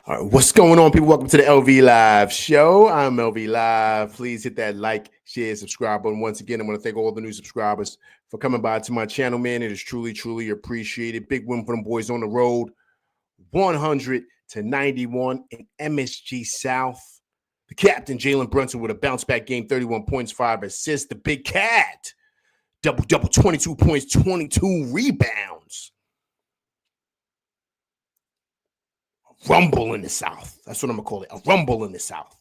All right, what's going on, people? Welcome to the LV Live show. I'm LV Live. Please hit that like, share, subscribe button. Once again, I want to thank all the new subscribers for coming by to my channel, man. It is truly, truly appreciated. Big win for them boys on the road, 100-91 in MSG South. The captain, Jalen Brunson, with a bounce-back game, 31 points, 5 assists. The big cat, double, 22 points, 22 rebounds. Rumble in the South. That's what I'm going to call it. A rumble in the South.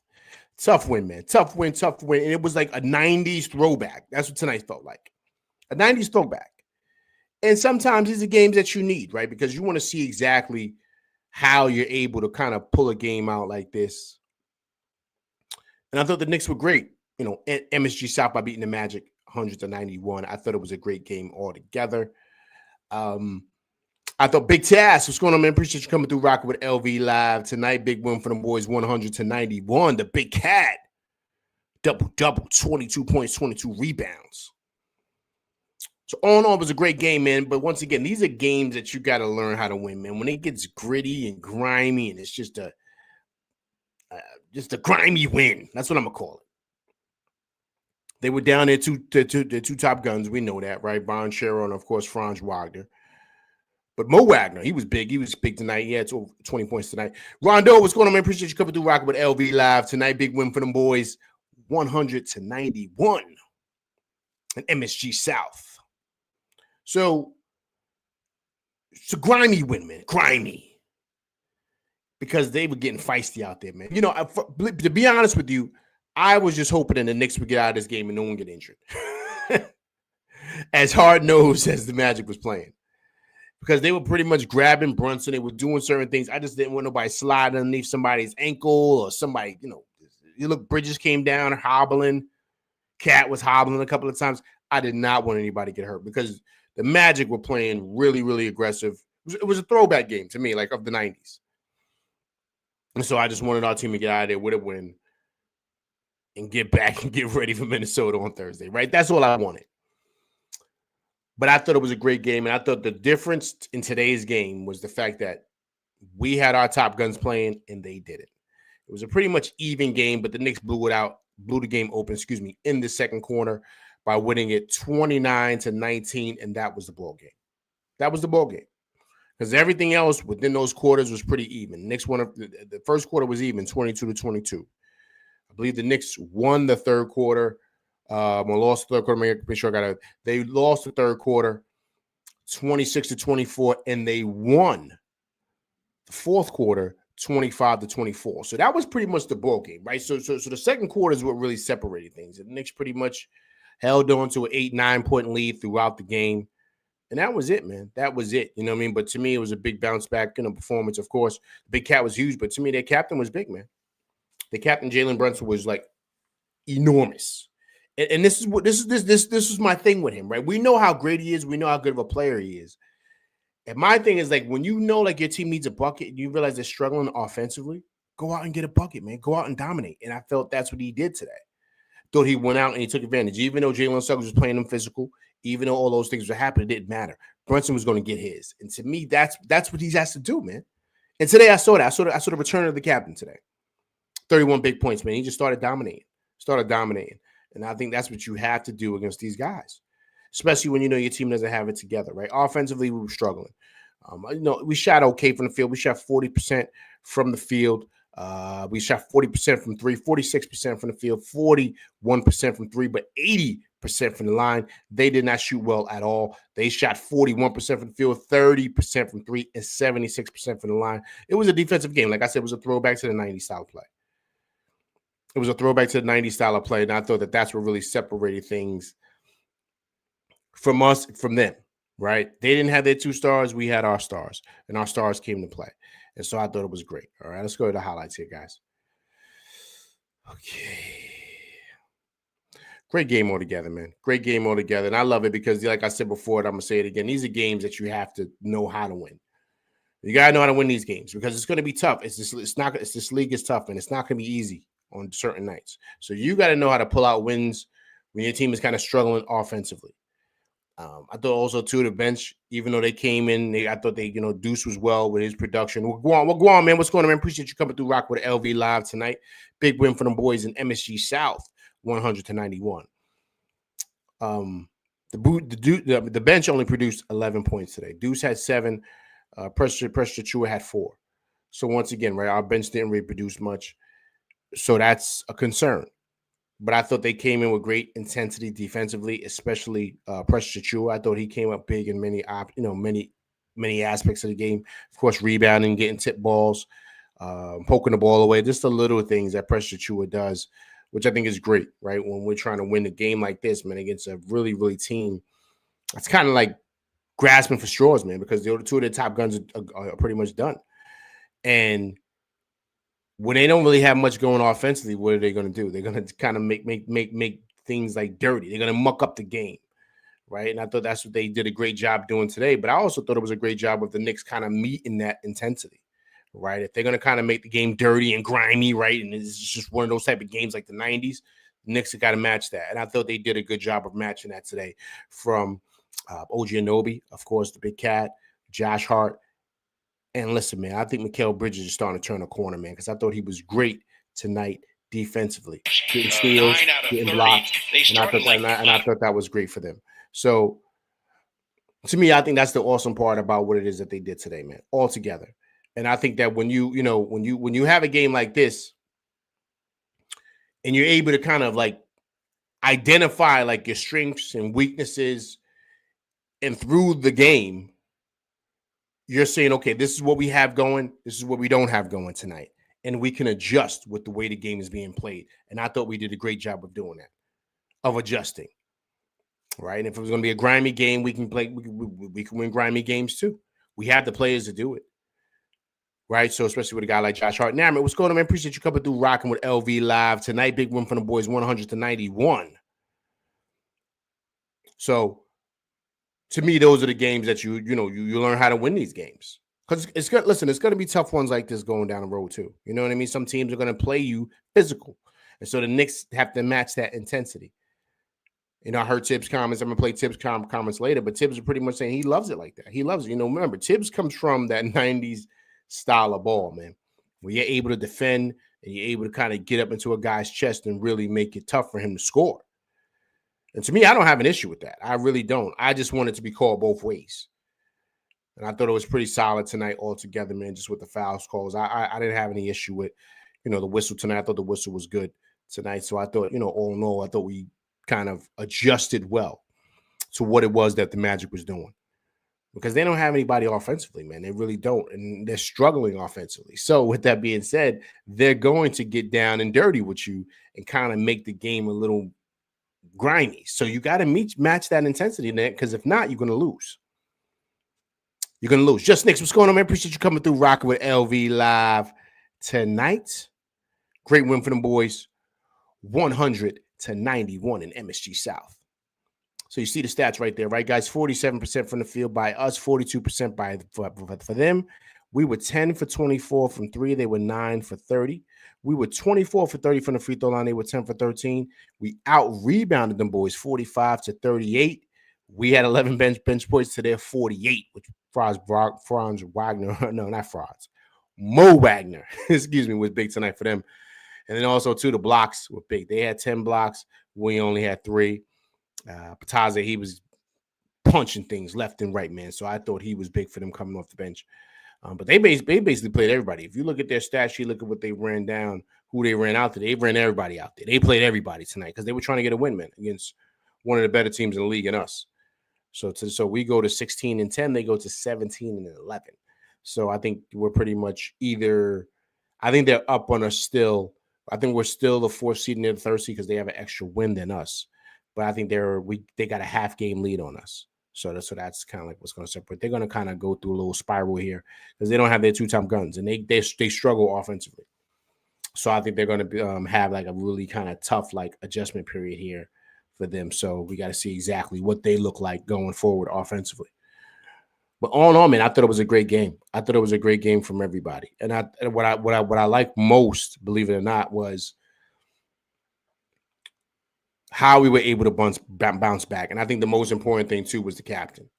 Tough win, man. Tough win. And it was like a 90s throwback. That's what tonight felt like. A 90s throwback. And sometimes these are games that you need, right? Because you want to see exactly how you're able to kind of pull a game out like this. And I thought the Knicks were great. You know, MSG South by beating the Magic 100-91. I thought it was a great game altogether. I thought big task. What's going on, man? Appreciate you coming through rocking with LV Live tonight. Big win for them boys, 100-91. The big cat, double, 22 points, 22 rebounds. So all in all, it was a great game, man. But once again, these are games that you got to learn how to win, man. When it gets gritty and grimy, and it's just a grimy win. That's what I'm gonna call it. They were down there the two top guns. We know that, right? Von Scherrer and of course Franz Wagner. But Mo Wagner, he was big. He was big tonight. He had 20 points tonight. Rondo, what's going on, man? Appreciate you coming through rocking with LV Live tonight. Big win for them boys, 100-91 in MSG South. So it's a grimy win, man. Grimy. Because they were getting feisty out there, man. You know, to be honest with you, I was just hoping that the Knicks would get out of this game and no one get injured. As hard-nosed as the Magic was playing. Because they were pretty much grabbing Brunson. They were doing certain things. I just didn't want nobody sliding underneath somebody's ankle or somebody, you know, you look, Bridges came down hobbling. Cat was hobbling a couple of times. I did not want anybody to get hurt because the Magic were playing really, really aggressive. It was a throwback game to me, like of the 90s. And so I just wanted our team to get out of there with a win and get back and get ready for Minnesota on Thursday, right? That's all I wanted. But I thought it was a great game, and I thought the difference in today's game was the fact that we had our top guns playing, and they didn't. It was a pretty much even game, but the Knicks blew the game open, in the second quarter by winning it 29-19, and that was the ball game. That was the ball game. Because everything else within those quarters was pretty even. Knicks won the first quarter was even, 22-22. I believe the Knicks won the third quarter. Lost the third quarter. Make sure they lost the third quarter, 26-24, and they won the fourth quarter, 25-24. So that was pretty much the ball game, right? So the second quarter is what really separated things. And the Knicks pretty much held on to an 8-9 point lead throughout the game, and that was it, man. That was it. You know what I mean? But to me, it was a big bounce back, performance. Of course, the big cat was huge, but to me, their captain was big, man. The captain, Jalen Brunson, was like enormous. And this is my thing with him, right? We know how great he is. We know how good of a player he is. And my thing is, like, when you know, like, your team needs a bucket and you realize they're struggling offensively, go out and get a bucket, man. Go out and dominate. And I felt that's what he did today. Thought he went out and he took advantage. Even though Jalen Suggs was playing him physical, even though all those things were happening, it didn't matter. Brunson was going to get his. And to me, that's what he has to do, man. And today I saw that. I saw the return of the captain today. 31 big points, man. He just started dominating. And I think that's what you have to do against these guys, especially when you know your team doesn't have it together, right? Offensively, we were struggling. We shot okay from the field. We shot 40% from the field. We shot 40% from three, 46% from the field, 41% from three, but 80% from the line. They did not shoot well at all. They shot 41% from the field, 30% from three, and 76% from the line. It was a defensive game. Like I said, it was a throwback to the 90s style play. It was a throwback to the 90s style of play, and I thought that's what really separated things from us, from them, right? They didn't have their two stars. We had our stars, and our stars came to play. And so I thought it was great. All right, let's go to the highlights here, guys. Okay. Great game altogether, man. Great game altogether. And I love it because, like I said before, and I'm going to say it again, these are games that you have to know how to win. You got to know how to win these games because it's going to be tough. This league is tough, and it's not going to be easy on certain nights. So you got to know how to pull out wins when your team is kind of struggling offensively. I thought also too the bench, even though they came in, I thought they, Deuce was well with his production. We'll go on, man. What's going on, man? Appreciate you coming through Rock with LV Live tonight. Big win for them boys in MSG South, 100-91. The bench only produced 11 points today. Deuce had 7. Pressure Chua had 4. So once again, right, our bench didn't really produce much. So that's a concern. But I thought they came in with great intensity defensively, especially Pressure Chua. I thought he came up big in many aspects of the game. Of course, rebounding, getting tip balls, poking the ball away. Just the little things that Pressure Chua does, which I think is great, right? When we're trying to win a game like this, man, against a really, really team, it's kind of like grasping for straws, man, because the other 2 of the top guns are pretty much done. And when they don't really have much going offensively, what are they going to do? They're going to kind of make things like dirty. They're going to muck up the game, right? And I thought that's what they did a great job doing today. But I also thought it was a great job of the Knicks kind of meeting that intensity, right? If they're going to kind of make the game dirty and grimy, right, and it's just one of those type of games like the 90s, the Knicks have got to match that. And I thought they did a good job of matching that today from OG Anunoby, of course, the big cat, Josh Hart. And listen, man, I think Mikal Bridges is starting to turn a corner, man, because I thought he was great tonight defensively. Getting steals, getting blocks, and I thought that was great for them. So, to me, I think that's the awesome part about what it is that they did today, man, all together. And I think that when you have a game like this and you're able to kind of like identify like your strengths and weaknesses and through the game, you're saying, okay, this is what we have going. This is what we don't have going tonight. And we can adjust with the way the game is being played. And I thought we did a great job of doing that, of adjusting. Right. And if it was going to be a grimy game, we can win grimy games too. We have the players to do it. Right. So especially with a guy like Josh Hart. Now, man, what's going on, man? Appreciate you coming through rocking with LV Live tonight. Big win from the boys, 100-91. So to me, those are the games that you learn how to win these games. Because it's good. Listen, it's going to be tough ones like this going down the road too. You know what I mean? Some teams are going to play you physical. And so the Knicks have to match that intensity. You know, I heard Tibbs' comments. I'm going to play Tibbs' comments later, but Tibbs is pretty much saying he loves it like that. He loves it. You know, remember, Tibbs comes from that 90s style of ball, man, where you're able to defend and you're able to kind of get up into a guy's chest and really make it tough for him to score. And to me, I don't have an issue with that. I really don't. I just want it to be called both ways. And I thought it was pretty solid tonight altogether, man, just with the fouls calls. I didn't have any issue with, the whistle tonight. I thought the whistle was good tonight. So I thought, all in all, I thought we kind of adjusted well to what it was that the Magic was doing. Because they don't have anybody offensively, man. They really don't. And they're struggling offensively. So with that being said, they're going to get down and dirty with you and kind of make the game a little grimy. So you got to match that intensity, Nick, because if not, you're going to lose. You're going to lose. Just Knicks, what's going on, man? Appreciate you coming through rocking with LV Live tonight. Great win for them boys. 100-91 in MSG South. So you see the stats right there, right, guys? 47% from the field by us, 42% for them. We were 10 for 24 from 3. They were 9 for 30. We were 24 for 30 from the free throw line. They were 10 for 13. We out-rebounded them boys 45-38. We had 11 bench points to their 48, which Franz Wagner, no, not Franz, Mo Wagner, excuse me, was big tonight for them. And then also, too, the blocks were big. They had 10 blocks. We only had 3. Pataze, he was punching things left and right, man. So I thought he was big for them coming off the bench. But they basically played everybody. If you look at their stat sheet, look at what they ran down, who they ran out there. They ran everybody out there. They played everybody tonight because they were trying to get a win, man, against one of the better teams in the league and us. So we go to 16-10. They go to 17-11. So I think we're pretty much I think they're up on us still. I think we're still the 4th seed and they're the 3rd seed because they have an extra win than us. But I think they got a half game lead on us. So that's kind of like what's going to separate. They're going to kind of go through a little spiral here because they don't have their 2-time guns and they struggle offensively. So I think they're going to have like a really kind of tough like adjustment period here for them. So we got to see exactly what they look like going forward offensively. But all in all, man, I thought it was a great game. I thought it was a great game from everybody. And what I like most, believe it or not, was how we were able to bounce back. And I think the most important thing too was the captain,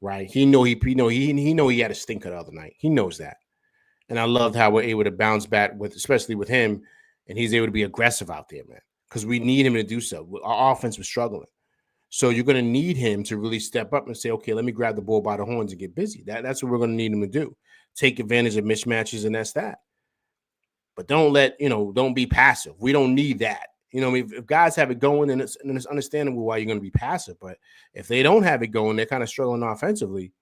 right? He had a stinker the other night. He knows that. And I loved how we're able to bounce back especially with him, and he's able to be aggressive out there, man, because we need him to do so. Our offense was struggling. So you're going to need him to really step up and say, okay, let me grab the ball by the horns and get busy. That's what we're going to need him to do. Take advantage of mismatches, and that's that. But don't be passive. We don't need that. If guys have it going, then it's understandable why you're going to be passive. But if they don't have it going, they're kind of struggling offensively,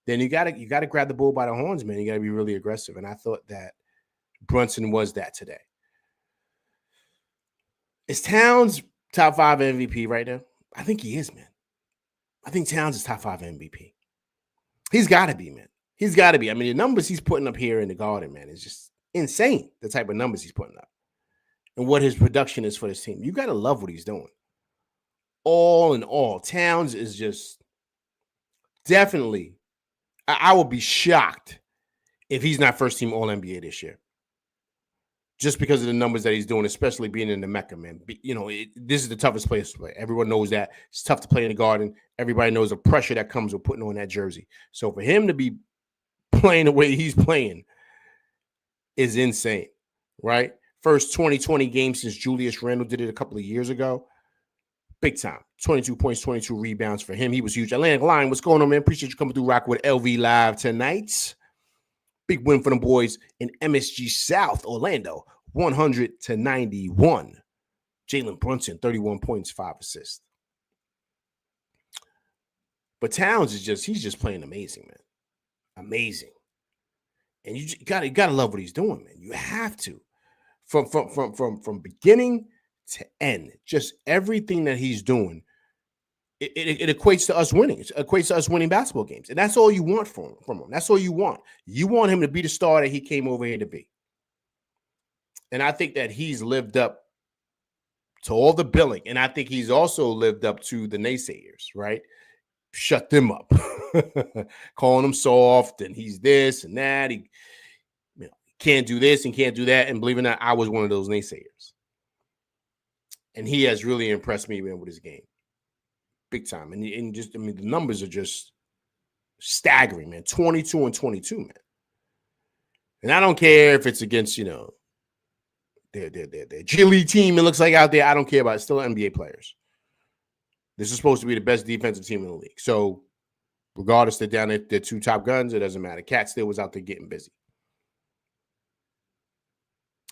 then you gotta grab the bull by the horns, man. You gotta be really aggressive. And I thought that Brunson was that today. Is Towns top 5 MVP right now? I think he is, man. I think Towns is top 5 MVP. He's got to be, man. He's got to be. I mean, the numbers he's putting up here in the Garden, man, is just insane. The type of numbers he's putting up and what his production is for this team. You got to love what he's doing. All in all, Towns is just definitely. I would be shocked if he's not first team All NBA this year. Just because of the numbers that he's doing, especially being in the Mecca, man. This is the toughest place to play. Everyone knows that. It's tough to play in the Garden. Everybody knows the pressure that comes with putting on that jersey. So for him to be playing the way he's playing is insane, right? First 2020 game since Julius Randle did it a couple of years ago. Big time. 22 points, 22 rebounds for him. He was huge. Atlantic Line, what's going on, man? Appreciate you coming through rocking with LV Live tonight. Big win for them boys in MSG South, Orlando, 100-91. Jalen Brunson, 31 points, 5 assists. But Towns he's just playing amazing, man. Amazing. And you gotta love what he's doing, man. You have to. From beginning to end, just everything that he's doing, it equates to us winning. It equates to us winning basketball games. And that's all you want from him. That's all you want. You want him to be the star that he came over here to be. And I think that he's lived up to all the billing. And I think he's also lived up to the naysayers, right? Shut them up. Calling him soft and he's this and that. He can't do this and can't do that. And believe it or not, I was one of those naysayers. And he has really impressed me, man, with his game. Big time. And the numbers are just staggering, man. 22 and 22, man. And I don't care if it's against, their G League team, it looks like out there. I don't care about it. It's still NBA players. This is supposed to be the best defensive team in the league. So regardless, they're down at their 2 top guns. It doesn't matter. Cat still was out there getting busy.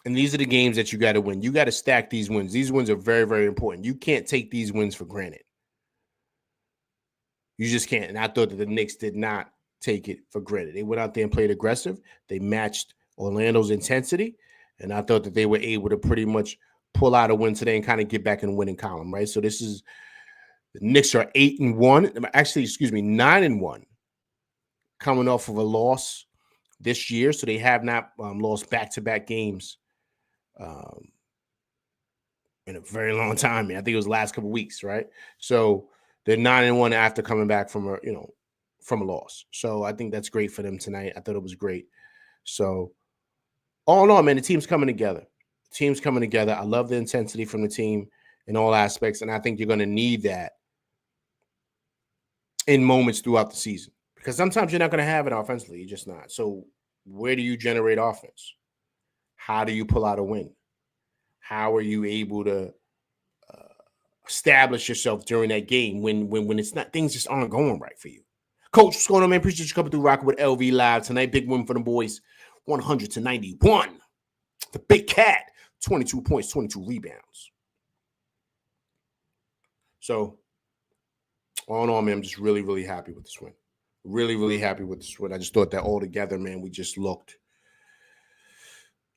And these are the games that you got to win. You got to stack these wins. These wins are very, very important. You can't take these wins for granted. You just can't. And I thought that the Knicks did not take it for granted. They went out there and played aggressive. They matched Orlando's intensity. And I thought that they were able to pretty much pull out a win today and kind of get back in the winning column, right? So the Knicks are 8-1. Actually, 9-1. Coming off of a loss this year. So they have not lost back-to-back games in a very long time. I think it was the last couple of weeks, right? So they're 9-1 after coming back from a loss. So I think that's great for them tonight. I thought it was great. So all in all, man, the team's coming together. I love the intensity from the team in all aspects, and I think you're going to need that in moments throughout the season because sometimes you're not going to have it offensively. You're just not. So where do you generate offense? How do you pull out a win? How are you able to establish yourself during that game when it's not, things just aren't going right for you? Coach, what's going on, man? Appreciate you coming through rocking with LV Live tonight. Big win for the boys, 100-91. The Big Cat, 22 points, 22 rebounds. So, all in all, man, I'm just really, really happy with this win. Really, really happy with this win. I just thought that all together, man, we just looked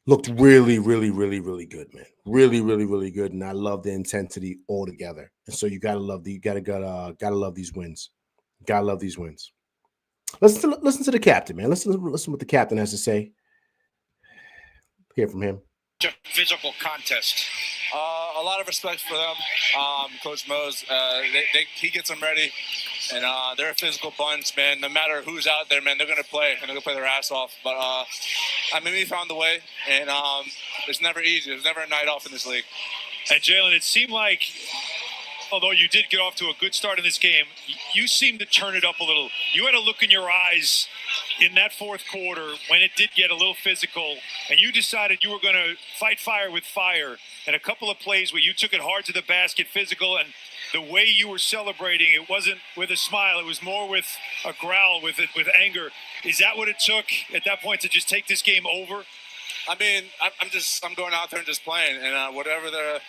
really, really, really, really good, man. Really, really, really good. And I love the intensity all together. And so you gotta love these wins. Gotta love these wins. Listen to the captain, man. Listen what the captain has to say. Hear from him. Physical contest. A lot of respect for them. Coach Mose, he gets them ready, and they're a physical bunch, man. No matter who's out there, man, they're gonna play. And they're gonna play their ass off. But we found the way, and it's never easy. There's never a night off in this league. And Jalen, it seemed like although you did get off to a good start in this game, you seemed to turn it up a little. You had a look in your eyes in that fourth quarter when it did get a little physical, and you decided you were going to fight fire with fire. And a couple of plays where you took it hard to the basket, physical, and the way you were celebrating, it wasn't with a smile. It was more with a growl, with anger. Is that what it took at that point to just take this game over? I mean, I'm going out there and just playing, and whatever the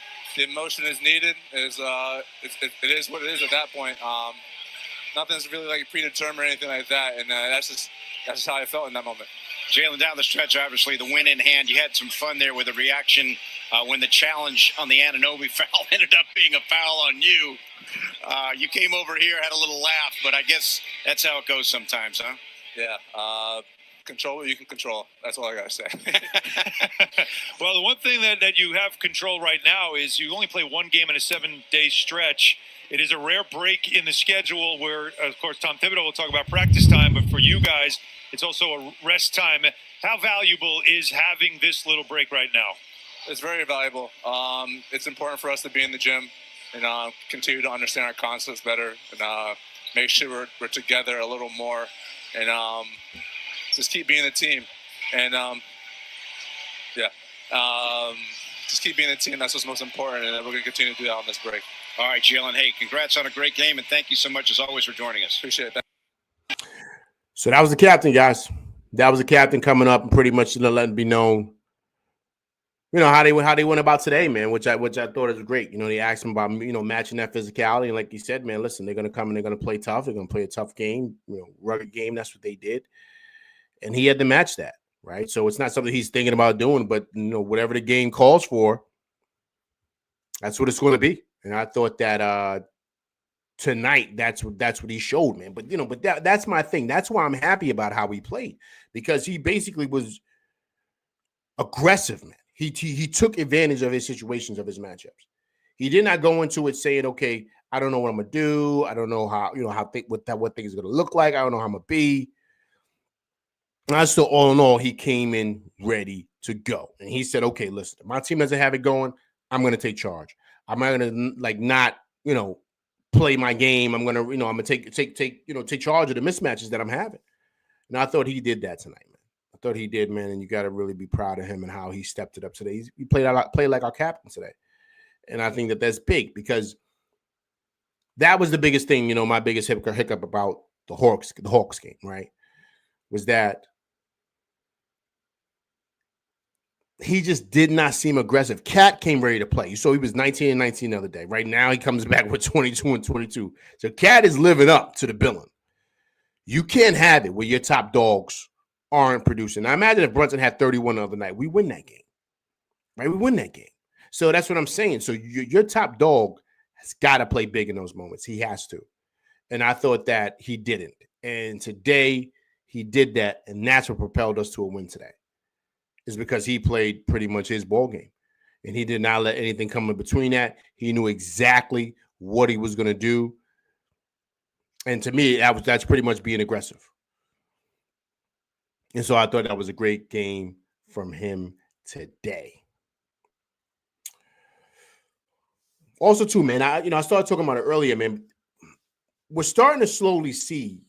emotion is needed is it is what it is at that point. Nothing's really like predetermined or anything like that, and that's just how I felt in that moment. Jalen, down the stretch, obviously the win in hand. You had some fun there with a reaction when the challenge on the Anunoby foul ended up being a foul on you. You came over here, had a little laugh, but I guess that's how it goes sometimes, huh? Yeah. Control what you can control. That's all I gotta say. Well, the one thing that you have control right now is you only play one game in a 7-day stretch. It is a rare break in the schedule where, of course, Tom Thibodeau will talk about practice time, but for you guys, it's also a rest time. How valuable is having this little break right now? It's very valuable. It's important for us to be in the gym and continue to understand our concepts better and make sure we're together a little more and just keep being a team. And just keep being a team. That's what's most important, and we're going to continue to do that on this break. All right, Jalen. Hey, congrats on a great game, and thank you so much, as always, for joining us. Appreciate it. So that was the captain, guys. That was the captain coming up and pretty much letting it be known, how they went about today, man, which I thought was great. They asked him about, matching that physicality. And like he said, man, listen, they're going to come and they're going to play tough. They're going to play a tough game, rugged game. That's what they did. And he had to match that, right? So it's not something he's thinking about doing, but, whatever the game calls for, that's what it's going to be. And I thought that tonight, that's what he showed, man. But, that's my thing. That's why I'm happy about how he played, because he basically was aggressive, man. He took advantage of his situations, of his matchups. He did not go into it saying, okay, I don't know what I'm going to do. I don't know how, what things are going to look like. I don't know how I'm going to be. And still, all in all, he came in ready to go. And he said, okay, listen, my team doesn't have it going. I'm going to take charge. I'm not going to not play my game. I'm going to, I'm going to take charge of the mismatches that I'm having. And I thought he did that tonight, man. I thought he did, man. And you got to really be proud of him and how he stepped it up today. He played like our captain today. And I think that that's big, because that was the biggest thing, my biggest hiccup about the Hawks game, right? Was that he just did not seem aggressive. Cat came ready to play. So he was 19 and 19 the other day. Right now, he comes back with 22 and 22. So Cat is living up to the billing. You can't have it where your top dogs aren't producing. Now, imagine if Brunson had 31 the other night. We win that game, right? We win that game. So that's what I'm saying. So your top dog has got to play big in those moments. He has to. And I thought that he didn't. And today, he did that, and that's what propelled us to a win today. Is because he played pretty much his ball game, and he did not let anything come in between that. He knew exactly what he was going to do, and to me, that's pretty much being aggressive. And so I thought that was a great game from him today. Also, too, man, I started talking about it earlier, man. We're starting to slowly see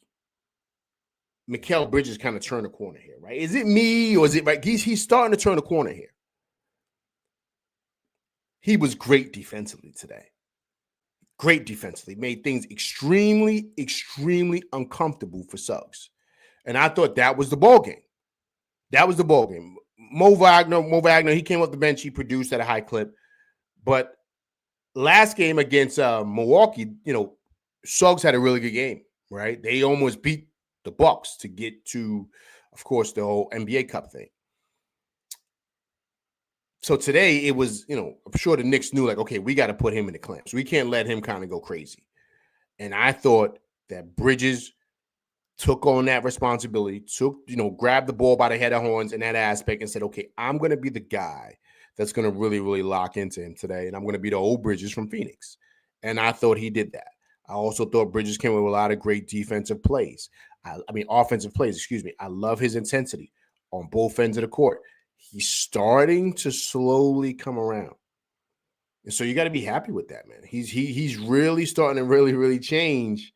Mikal Bridges kind of turn the corner here, right? Is it me, or is it right? He's starting to turn the corner here. He was great defensively today. Great defensively. Made things extremely, extremely uncomfortable for Suggs. And I thought that was the ball game. That was the ball game. Mo Wagner, he came off the bench. He produced at a high clip. But last game against Milwaukee, Suggs had a really good game, right? They almost beat the Bucks to get to, of course, the whole NBA Cup thing. So today it was, I'm sure the Knicks knew, like, okay, we got to put him in the clamps. We can't let him kind of go crazy. And I thought that Bridges took on that responsibility, grabbed the ball by the head of horns in that aspect and said, okay, I'm going to be the guy that's going to really, really lock into him today. And I'm going to be the old Bridges from Phoenix. And I thought he did that. I also thought Bridges came with a lot of great defensive plays. Offensive plays, excuse me. I love his intensity on both ends of the court. He's starting to slowly come around. And so you got to be happy with that, man. He's really starting to really change.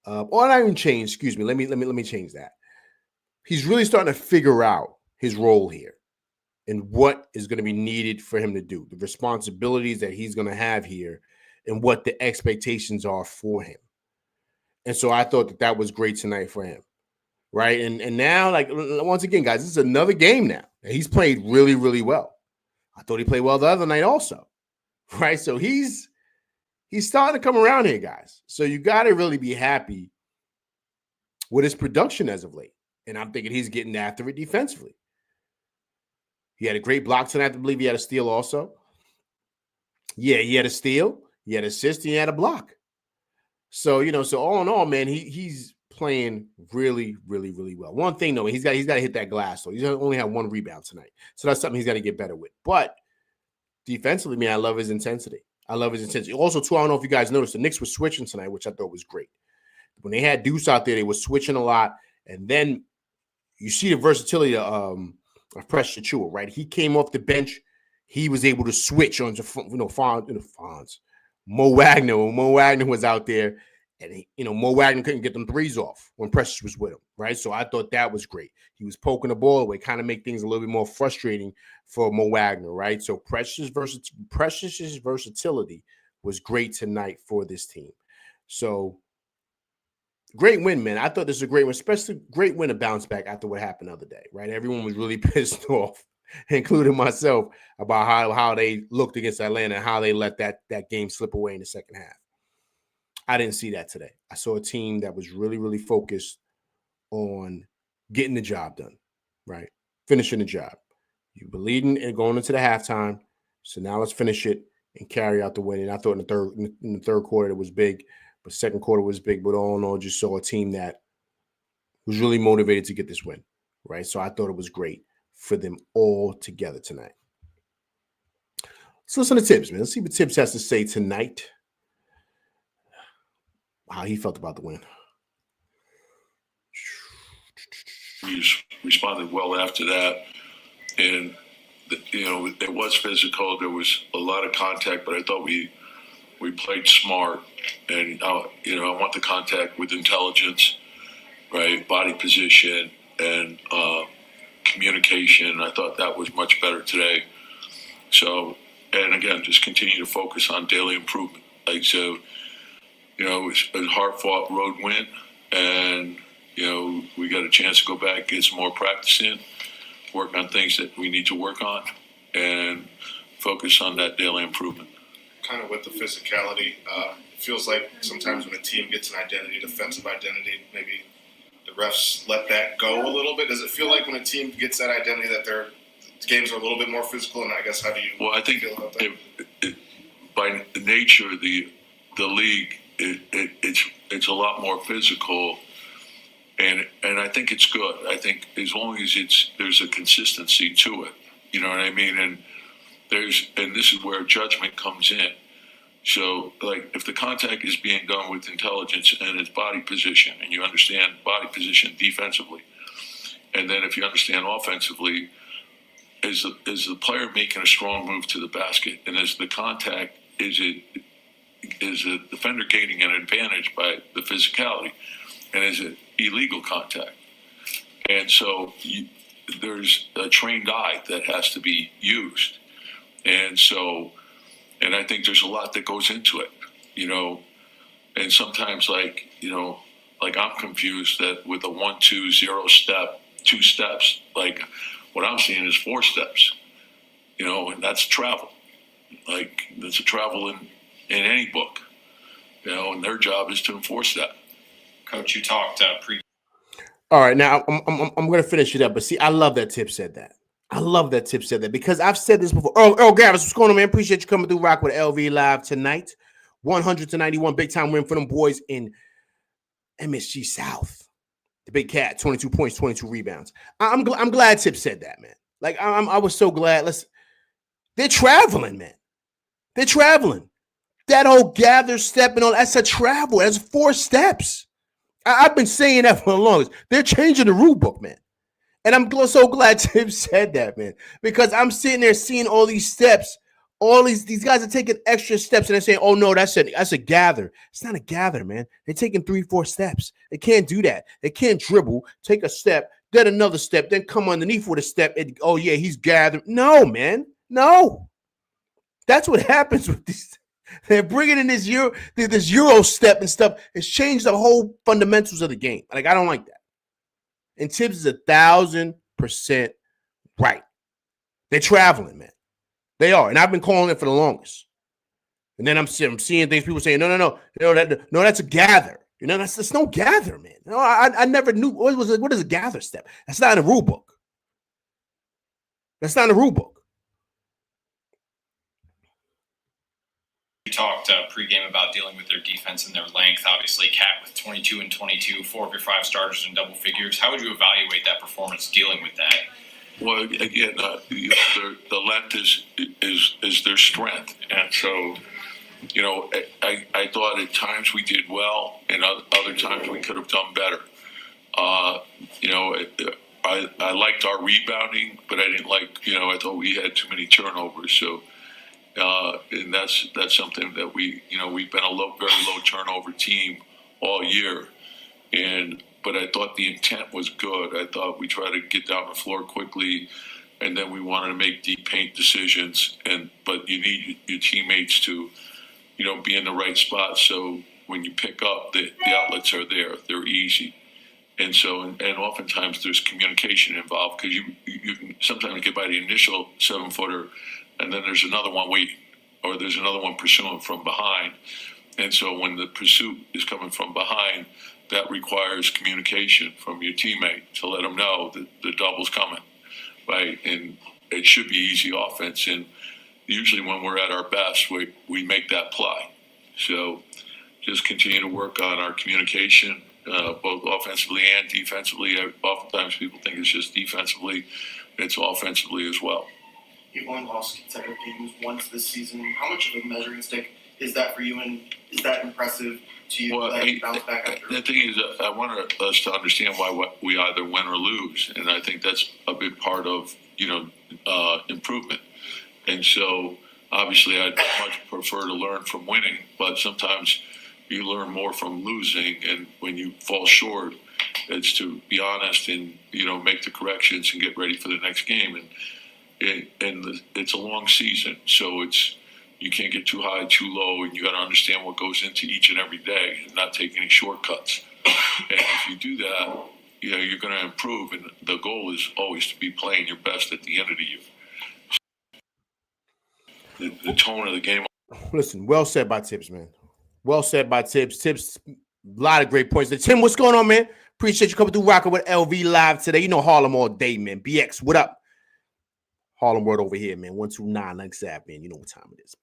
Or not even change. Excuse me. Let me change that. He's really starting to figure out his role here and what is going to be needed for him to do, the responsibilities that he's going to have here, and what the expectations are for him. And so I thought that was great tonight for him, right? And now, like, once again, guys, this is another game now. He's played really well. I thought he played well the other night also, right? So he's starting to come around here, guys. So you got to really be happy with his production as of late. And I'm thinking he's getting after it defensively. He had a great block tonight. I believe he had a steal also. Yeah, he had a steal, he had an assist, and he had a block. So, so all in all, man, he's playing really well. One thing, though, he's got to hit that glass, though. He's only had 1 rebound tonight. So that's something he's got to get better with. But defensively, man, I love his intensity. Also, too, I don't know if you guys noticed, the Knicks were switching tonight, which I thought was great. When they had Deuce out there, they were switching a lot. And then you see the versatility of Precious Achiuwa, right? He came off the bench. He was able to switch on, Fonz. Mo Wagner. When Mo Wagner was out there, and Mo Wagner couldn't get them threes off when Precious was with him, right? So I thought that was great. He was poking the ball away, kind of make things a little bit more frustrating for Mo Wagner, right? So Precious's versatility was great tonight for this team. So great win, man. I thought this was a great win, especially great win to bounce back after what happened the other day, right? Everyone was really pissed off, including myself, about how they looked against Atlanta and how they let that game slip away in the second half. I didn't see that today. I saw a team that was really focused on getting the job done, right? Finishing the job. You were leading and going into the halftime, so now let's finish it and carry out the win. And I thought in the third quarter it was big, but second quarter was big. But all in all, just saw a team that was really motivated to get this win, right? So I thought it was great for them all together tonight. Let's listen to Tibbs, man. Let's see what Tibbs has to say tonight. How he felt about the win. He's responded well after that. And, it was physical. There was a lot of contact, but I thought we played smart. And, I want the contact with intelligence, right? Body position and communication. I thought that was much better today. So, and again, just continue to focus on daily improvement. It was a hard-fought road win, and, we got a chance to go back, get some more practice in, work on things that we need to work on, and focus on that daily improvement. Kind of with the physicality, it feels like sometimes when a team gets an identity, defensive identity, maybe the refs let that go a little bit. Does it feel like when a team gets that identity that their games are a little bit more physical, and I guess how do you I think feel about that? By nature of the league, it's a lot more physical, and I think it's good. I think as long as there's a consistency to it, you know what I mean. And this is where judgment comes in. So, like, if the contact is being done with intelligence and its body position, and you understand body position defensively, and then if you understand offensively, is the player making a strong move to the basket, and is the contact is a defender gaining an advantage by the physicality, and is it illegal contact? And so there's a trained eye that has to be used, and I think there's a lot that goes into it, and sometimes like I'm confused that with a 1-2-0 step, 2 steps, like what I'm seeing is 4 steps, and that's travel. Like that's a travel in any book, and their job is to enforce that. Coach, you talked pre. All right, now I'm going to finish it up, but see, I love that Tip said that. Because I've said this before. Earl Gavis, what's going on, man? Appreciate you coming through Rock with LV Live tonight. 100-91, big time win for them boys in MSG South. The Big Cat, 22 points, 22 rebounds. I'm glad Tip said that, man. Like I was so glad. They're traveling, man. They're traveling. That whole gather step and all that's a travel. That's 4 steps. I've been saying that for the longest. They're changing the rule book, man. And I'm so glad Tim said that, man, because I'm sitting there seeing all these steps All these guys are taking extra steps and they're saying, oh, no, that's a gather. It's not a gather, man. They're taking 3-4 steps. They can't do that. They can't dribble, take a step, then another step, then come underneath with a step. And, oh, yeah, he's gathering. No, man. No. That's what happens with these. They're bringing in this Euro step and stuff. It's changed the whole fundamentals of the game. Like, I don't like that. And Tibbs is 1,000% right. They're traveling, man. They are. And I've been calling it for the longest. And then I'm seeing things, people saying, no, that's a gather. You know, that's no gather, man. No, I never knew. What is a gather step? That's not in the rule book. That's not in the rule book. We talked pregame about dealing with their defense and their length. Obviously, Cat with 22 and 22, 4 of your 5 starters in double figures. How would you evaluate that performance dealing with that? Well, again, the length is their strength, and so I thought at times we did well, and other times we could have done better. I liked our rebounding, but I didn't like. I thought we had too many turnovers. So. And that's something that we've been a very low turnover team all year, but I thought the intent was good. I thought we tried to get down the floor quickly, and then we wanted to make deep paint decisions. But you need your teammates to, be in the right spot. So when you pick up, the outlets are there. They're easy. And so, and oftentimes there's communication involved because you can sometimes get by the initial 7-footer. And then there's another one waiting, or there's another one pursuing from behind. And so when the pursuit is coming from behind, that requires communication from your teammate to let them know that the double's coming, right? And it should be easy offense. And usually when we're at our best, we make that play. So just continue to work on our communication, both offensively and defensively. Oftentimes people think it's just defensively. It's offensively as well. You've only lost consecutive games once this season. How much of a measuring stick is that for you, and is that impressive to you? Well, bounce back after? The thing is, I want us to understand why we either win or lose, and I think that's a big part of improvement. And so, obviously, I'd much prefer to learn from winning, but sometimes you learn more from losing, and when you fall short, it's to be honest and make the corrections and get ready for the next game. And it's a long season, so you can't get too high, too low, and you got to understand what goes into each and every day and not take any shortcuts. And if you do that, you're going to improve, and the goal is always to be playing your best at the end of the year. The tone of the game. Listen, well said by Tibbs, man. Well said by Tibbs. Tibbs, a lot of great points. Tim, what's going on, man? Appreciate you coming through rocking with LV Live today. Harlem all day, man. BX, what up? Harlem World over here, man. 129 like that, man. You know what time it is.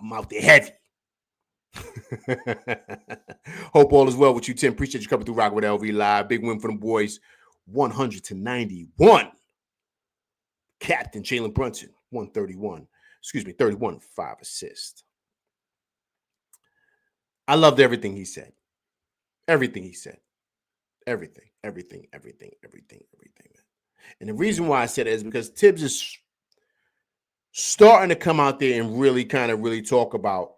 I'm out there heavy. Hope all is well with you, Tim. Appreciate you coming through rocking with LV Live. Big win for them boys. 100-91. Captain Jalen Brunson, 31, 5 assists. I loved everything he said. Everything he said. Everything, man. And the reason why I said it is because Tibbs is starting to come out there and really talk about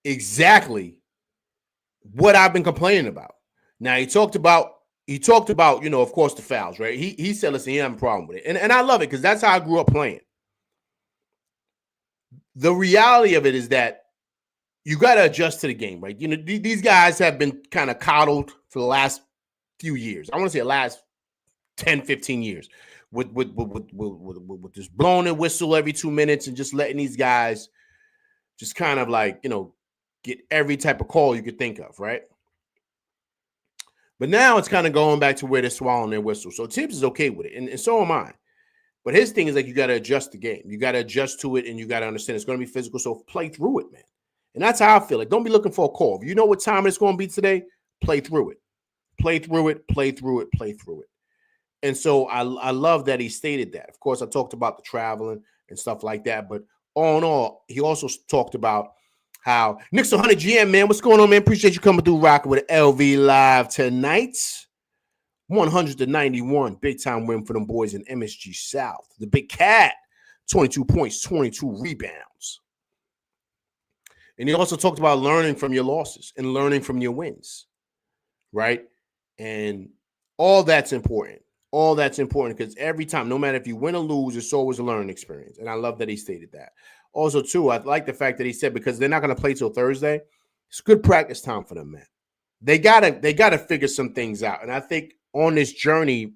exactly what I've been complaining about. Now, he talked about, of course, the fouls, right? He said, listen, he didn't have a problem with it. And I love it because that's how I grew up playing. The reality of it is that you got to adjust to the game, right? These guys have been kind of coddled for the last few years. I want to say the last 10, 15 years with just blowing a whistle every 2 minutes and just letting these guys just kind of get every type of call you could think of, right? But now it's kind of going back to where they're swallowing their whistle. So Tibbs is okay with it, and so am I. But his thing is you got to adjust the game. You got to adjust to it, and you got to understand it's going to be physical, so play through it, man. And that's how I feel. Don't be looking for a call. If you know what time it's going to be today, play through it. Play through it. And so I love that he stated that. Of course, I talked about the traveling and stuff like that. But all in all, he also talked about how Knicks 100 GM, man. What's going on, man? Appreciate you coming through rocking with LV Live tonight. 100-91. Big time win for them boys in MSG South. The Big Cat 22 points, 22 rebounds. And he also talked about learning from your losses and learning from your wins, right? And all that's important. All that's important because every time, no matter if you win or lose, it's always a learning experience. And I love that he stated that. Also, too, I like the fact that he said because they're not going to play till Thursday, it's good practice time for them, man. They gotta figure some things out. And I think on this journey,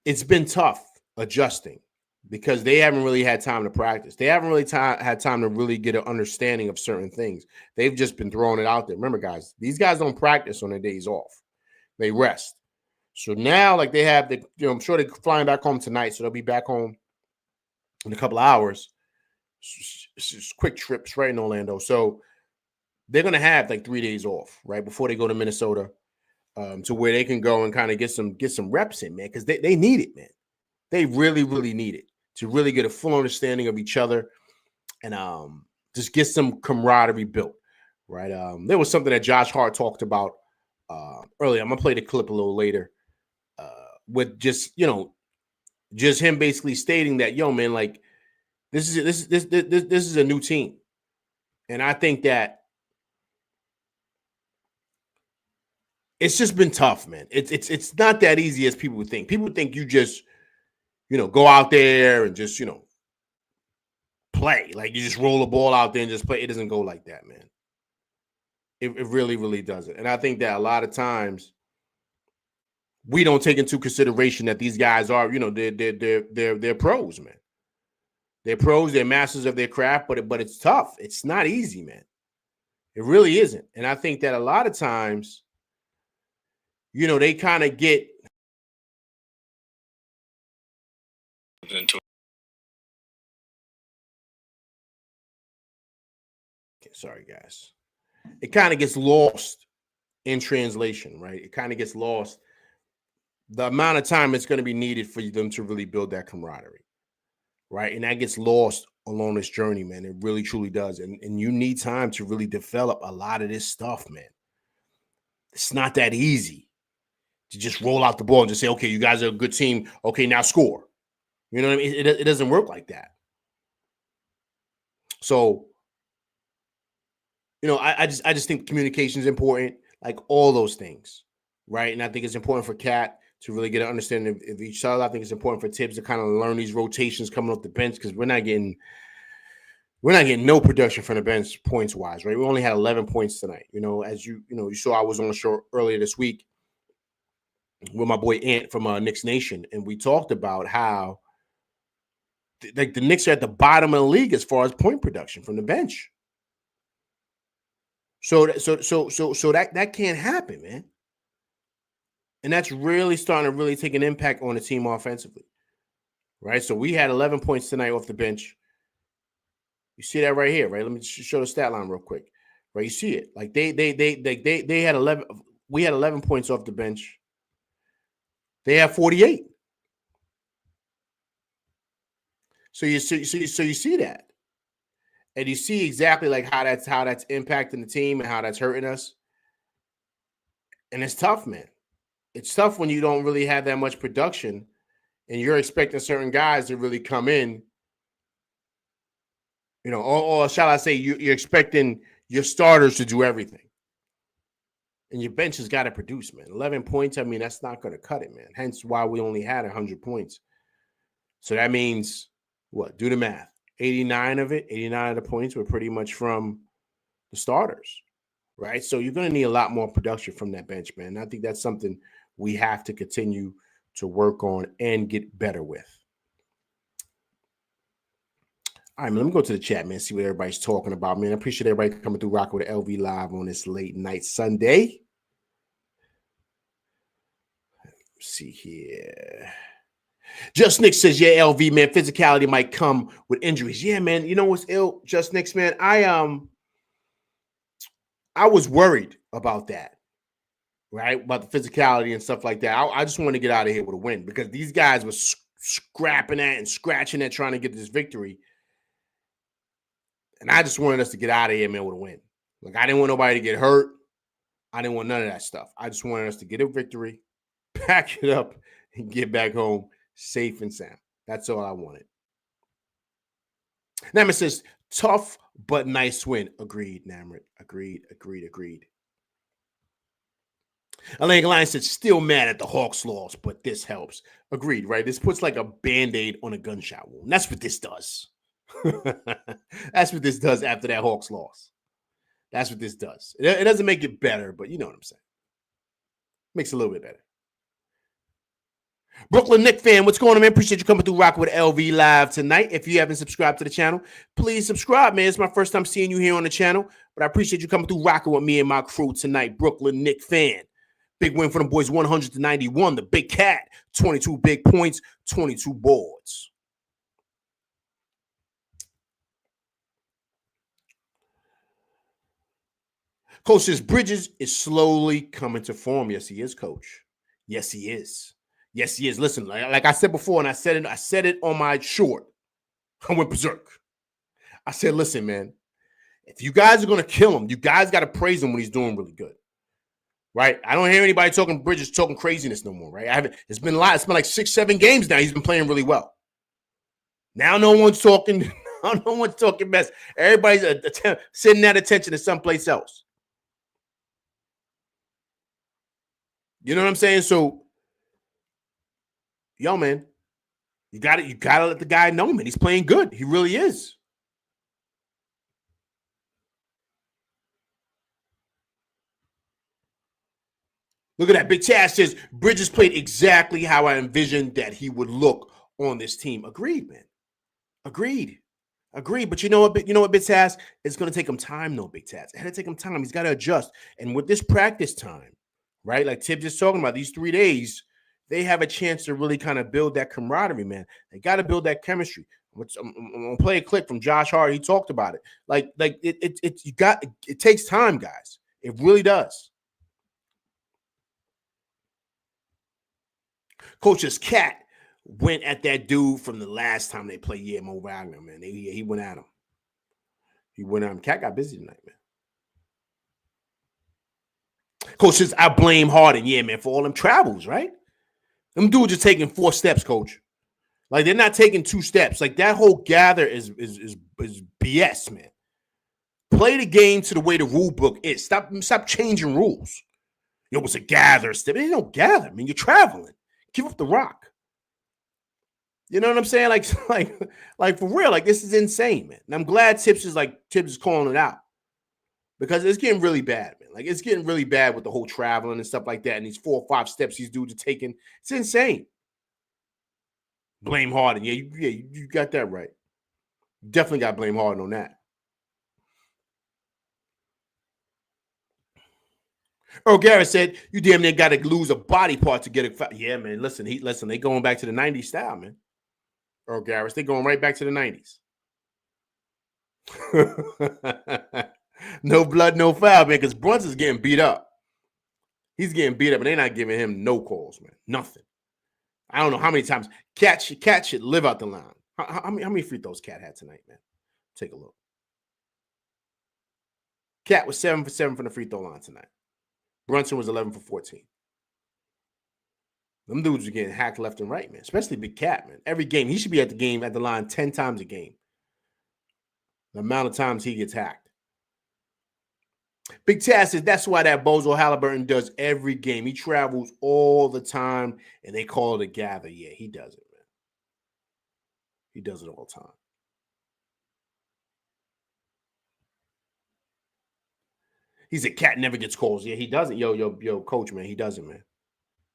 it's been tough adjusting because they haven't really had time to practice. They haven't really had time to really get an understanding of certain things. They've just been throwing it out there. Remember, guys, these guys don't practice on their days off. They rest. So now, like they have I'm sure they're flying back home tonight, so they'll be back home in a couple of hours. It's just quick trips right in Orlando. So they're going to have like 3 days off, right, before they go to Minnesota to where they can go and kind of get some reps in, man, because they need it, man. They really, really need it to really get a full understanding of each other and just get some camaraderie built, right? There was something that Josh Hart talked about earlier. I'm going to play the clip a little later with just him basically stating that, yo, man, like this is a new team. And I think that it's just been tough, man. It's not that easy as people would think. People think you just, go out there and just, play. Like you just roll the ball out there and just play. It doesn't go like that, man. It really, really doesn't. And I think that a lot of times we don't take into consideration that these guys are, they're pros, man. They're pros. They're masters of their craft, but it's tough. It's not easy, man. It really isn't. And I think that a lot of times, they kind of get into it. Okay, sorry, guys. It kind of gets lost in translation, right? It kind of gets lost. The amount of time it's going to be needed for them to really build that camaraderie, right? And that gets lost along this journey, man. It really, truly does. And you need time to really develop a lot of this stuff, man. It's not that easy to just roll out the ball and just say, okay, you guys are a good team. Okay, now score. You know what I mean? It doesn't work like that. So, I just think communication is important, like all those things, right? And I think it's important for Cat to really get an understanding of each other. I think it's important for Tibbs to kind of learn these rotations coming off the bench because we're not getting no production from the bench points wise, right? We only had 11 points tonight. As you saw, I was on the show earlier this week with my boy Ant from Knicks Nation, and we talked about how the Knicks are at the bottom of the league as far as point production from the bench. So that can't happen, man. And that's really starting to really take an impact on the team offensively, right? So we had 11 points tonight off the bench. You see that right here, right? Let me just show the stat line real quick, right? You see it, like they had 11. We had 11 points off the bench. They have 48. So you see that, and you see exactly like how that's impacting the team and how that's hurting us. And it's tough, man. It's tough when you don't really have that much production, and you're expecting certain guys to really come in. Or shall I say, you're expecting your starters to do everything, and your bench has got to produce, man. 11 points. I mean, that's not going to cut it, man. Hence why we only had 100 points. So that means what? Do the math. 89 of the points were pretty much from the starters, right? So you're going to need a lot more production from that bench, man. And I think that's something we have to continue to work on and get better with. All right, man, let me go to the chat, man, see what everybody's talking about, man. I appreciate everybody coming through rocking with LV Live on this late night Sunday. Let's see here. Just Nick says, yeah, LV, man, physicality might come with injuries. Yeah, man, you know what's ill, Just Nick's, man? I was worried about that, right? About the physicality and stuff like that. I just wanted to get out of here with a win because these guys were scrapping at and scratching at trying to get this victory. And I just wanted us to get out of here, man, with a win. Like, I didn't want nobody to get hurt. I didn't want none of that stuff. I just wanted us to get a victory, pack it up, and get back home Safe and sound. That's all I wanted. Namrit says, tough but nice win. Agreed, Namrit. Agreed. Atlantic Lion said, still mad at the Hawks loss, but this helps. Agreed, right? This puts like a Band-Aid on a gunshot wound. That's what this does. That's what this does after that Hawks loss. That's what this does. It doesn't make it better, but you know what I'm saying. Makes it a little bit better. Brooklyn Knicks fan, what's going on, man? Appreciate you coming through rocking with LV Live tonight. If you haven't subscribed to the channel, please subscribe, man. It's my first time seeing you here on the channel, but I appreciate you coming through rocking with me and my crew tonight. Brooklyn Knicks fan. Big win for them boys, 100-91. The Big Cat, 22 big points, 22 boards. Coach says Bridges is slowly coming to form. Yes, he is, Coach. Yes, he is. Yes, he is. Listen, like I said before, and I said it on my short. I went berserk. I said, listen, man, if you guys are going to kill him, you guys got to praise him when he's doing really good. Right? I don't hear anybody talking Bridges talking craziness no more, right? It's been like 6-7 games now. He's been playing really well. Now no one's talking mess. Everybody's sending that attention to someplace else. You know what I'm saying? So, yo, man, you gotta let the guy know, man. He's playing good. He really is. Look at that. Big Chaz says Bridges played exactly how I envisioned that he would look on this team. Agreed, man. Agreed. But you know what, Big Taz? It's going to take him time, though, Big Taz. It had to take him time. He's got to adjust. And with this practice time, right, like Tibbs just talking about, these 3 days, they have a chance to really kind of build that camaraderie, man. They got to build that chemistry. I'm going to play a clip from Josh Hart. He talked about it. It takes time, guys. It really does. Coach's cat went at that dude from the last time they played. Yeah, Mo Wagner, man. He went at him. Cat got busy tonight, man. Coach says, I blame Harden. Yeah, man, for all them travels, right? Them dudes are taking 4 steps, Coach. Like, they're not taking 2 steps. Like, that whole gather is BS, man. Play the game to the way the rule book is. Stop changing rules. It was a gather step. It ain't no gather. I mean, you're traveling. Give up the rock. You know what I'm saying? Like for real, like this is insane, man. And I'm glad Tibbs is calling it out because it's getting really bad, man. Like it's getting really bad with the whole traveling and stuff like that. And these 4 or 5 steps these dudes are taking, it's insane. Blame Harden. Yeah, you got that right. Definitely got to blame Harden on that. Earl Garrett said, you damn near got to lose a body part to get a foul. Yeah, man. Listen, they going back to the 90s style, man. Earl Garrett, they going right back to the 90s. No blood, no foul, man, because Brunson's getting beat up. He's getting beat up, and they're not giving him no calls, man. Nothing. I don't know how many times. Cat should live out the line. How many free throws Cat had tonight, man? Take a look. Cat was 7 for 7 from the free throw line tonight. Brunson was 11 for 14. Them dudes are getting hacked left and right, man. Especially Big Cat, man. Every game, he should be at the line 10 times a game. The amount of times he gets hacked. Big Taz says that's why that Bozo Halliburton does every game. He travels all the time, and they call it a gather. Yeah, he does it, man. He does it all the time. He said Cat never gets calls. Yeah, he doesn't. Yo, Coach, man, he doesn't, man.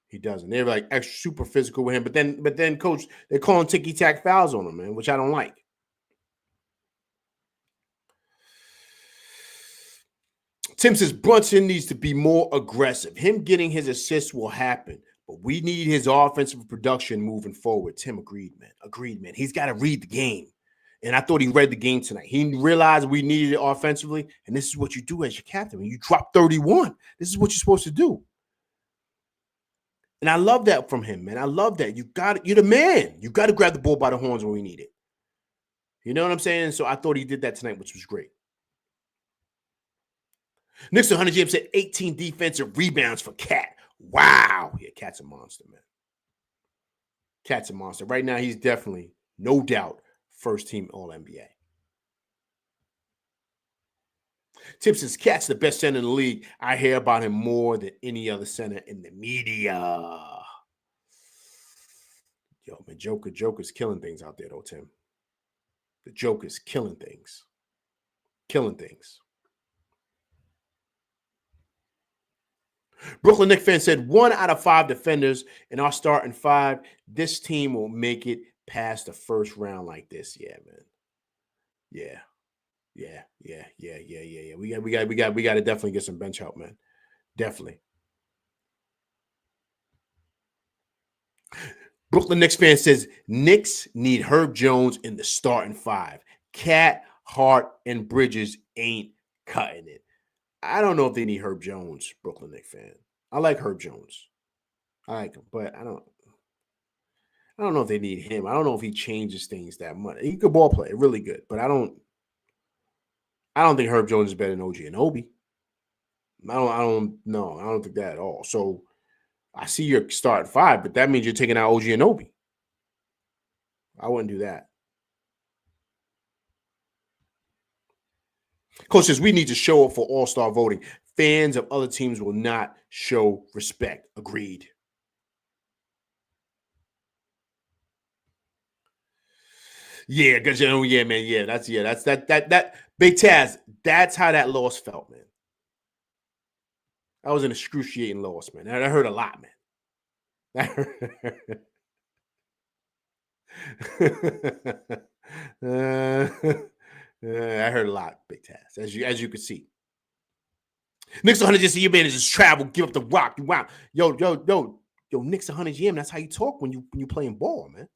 He doesn't. They're like extra super physical with him, but then, Coach, they're calling ticky-tack fouls on him, man, which I don't like. Tim says Brunson needs to be more aggressive. Him getting his assists will happen, but we need his offensive production moving forward. Tim agreed, man. He's got to read the game. And I thought he read the game tonight. He realized we needed it offensively, and this is what you do as your captain. When you drop 31, this is what you're supposed to do. And I love that from him, man. I love that. You're the man. You got to grab the ball by the horns when we need it. You know what I'm saying? So I thought he did that tonight, which was great. Knicks 100 James said 18 defensive rebounds for Cat. Wow. Yeah, Cat's a monster, man. Cat's a monster. Right now, he's definitely, no doubt, first team All-NBA. Tim says, Cat's the best center in the league. I hear about him more than any other center in the media. Yo, man, Joker's killing things out there, though, Tim. The Joker's killing things. Killing things. Brooklyn Knicks fan said 1 out of 5 defenders in our starting 5. This team will make it past the first round like this. Yeah, man. Yeah. We got to definitely get some bench help, man. Definitely. Brooklyn Knicks fan says Knicks need Herb Jones in the starting 5. Cat, Hart, and Bridges ain't cutting it. I don't know if they need Herb Jones, Brooklyn Knicks fan. I like Herb Jones. I like him, but I don't know if they need him. I don't know if he changes things that much. He could ball play, really good, but I don't think Herb Jones is better than OG Anunoby. I don't think that at all. So I see your starting 5, but that means you're taking out OG Anunoby. I wouldn't do that. Coach says we need to show up for all-star voting. Fans of other teams will not show respect. Agreed. Yeah, because man. Yeah, that's that Big Taz. That's how that loss felt, man. That was an excruciating loss, man. I hurt a lot, man. I heard a lot, Big Taz, as you can see. Knicks 100 just your man is just travel, give up the rock. Wow. Yo, Knicks 100 GM. That's how you talk when you playing ball, man.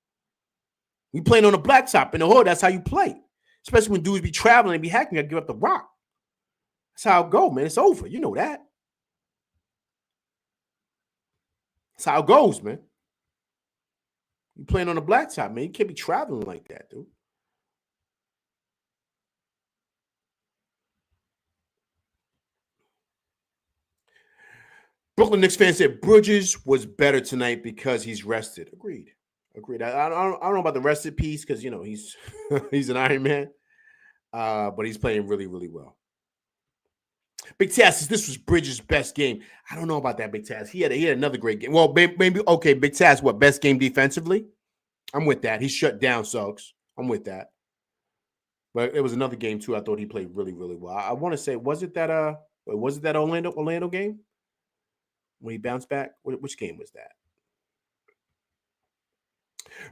You playing on the blacktop in the hood, that's how you play. Especially when dudes be traveling and be hacking, you gotta give up the rock. That's how it go, man. It's over. You know that. That's how it goes, man. You playing on the blacktop, man. You can't be traveling like that, dude. Brooklyn Knicks fan said Bridges was better tonight because he's rested. Agreed. I don't know about the rested piece because he's he's an Iron Man, but he's playing really, really well. Big Taz says this was Bridges' best game. I don't know about that, Big Taz. He had another great game. Well, maybe okay. Big Taz, what best game defensively? I'm with that. He shut down Suggs. I'm with that. But it was another game too. I thought he played really, really well. I want to say, was it that Orlando game when he bounced back? Which game was that?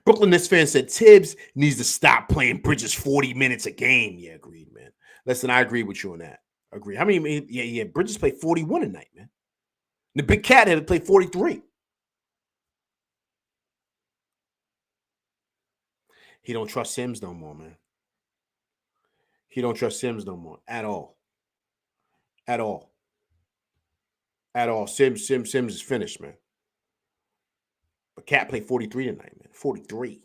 Brooklyn Nets fan said Tibbs needs to stop playing Bridges 40 minutes a game. Yeah, agreed, man. Listen, I agree with you on that. Agree. How many? Yeah. Bridges played 41 a night, man. The Big Cat had to play 43. He don't trust Sims no more, man. He don't trust Sims no more at all. At all. Sims is finished, man. But Cat played 43 tonight, man. 43.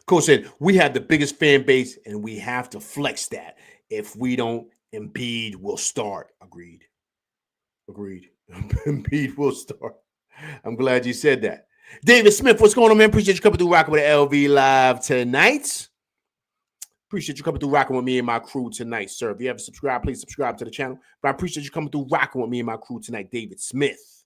Coach said, we have the biggest fan base, and we have to flex that. If we don't, Embiid will start. Agreed. Embiid will start. I'm glad you said that. David Smith, what's going on, man? Appreciate you coming through rocking with LV Live tonight. Appreciate you coming through rocking with me and my crew tonight, sir. If you haven't subscribed, please subscribe to the channel. But I appreciate you coming through rocking with me and my crew tonight, David Smith.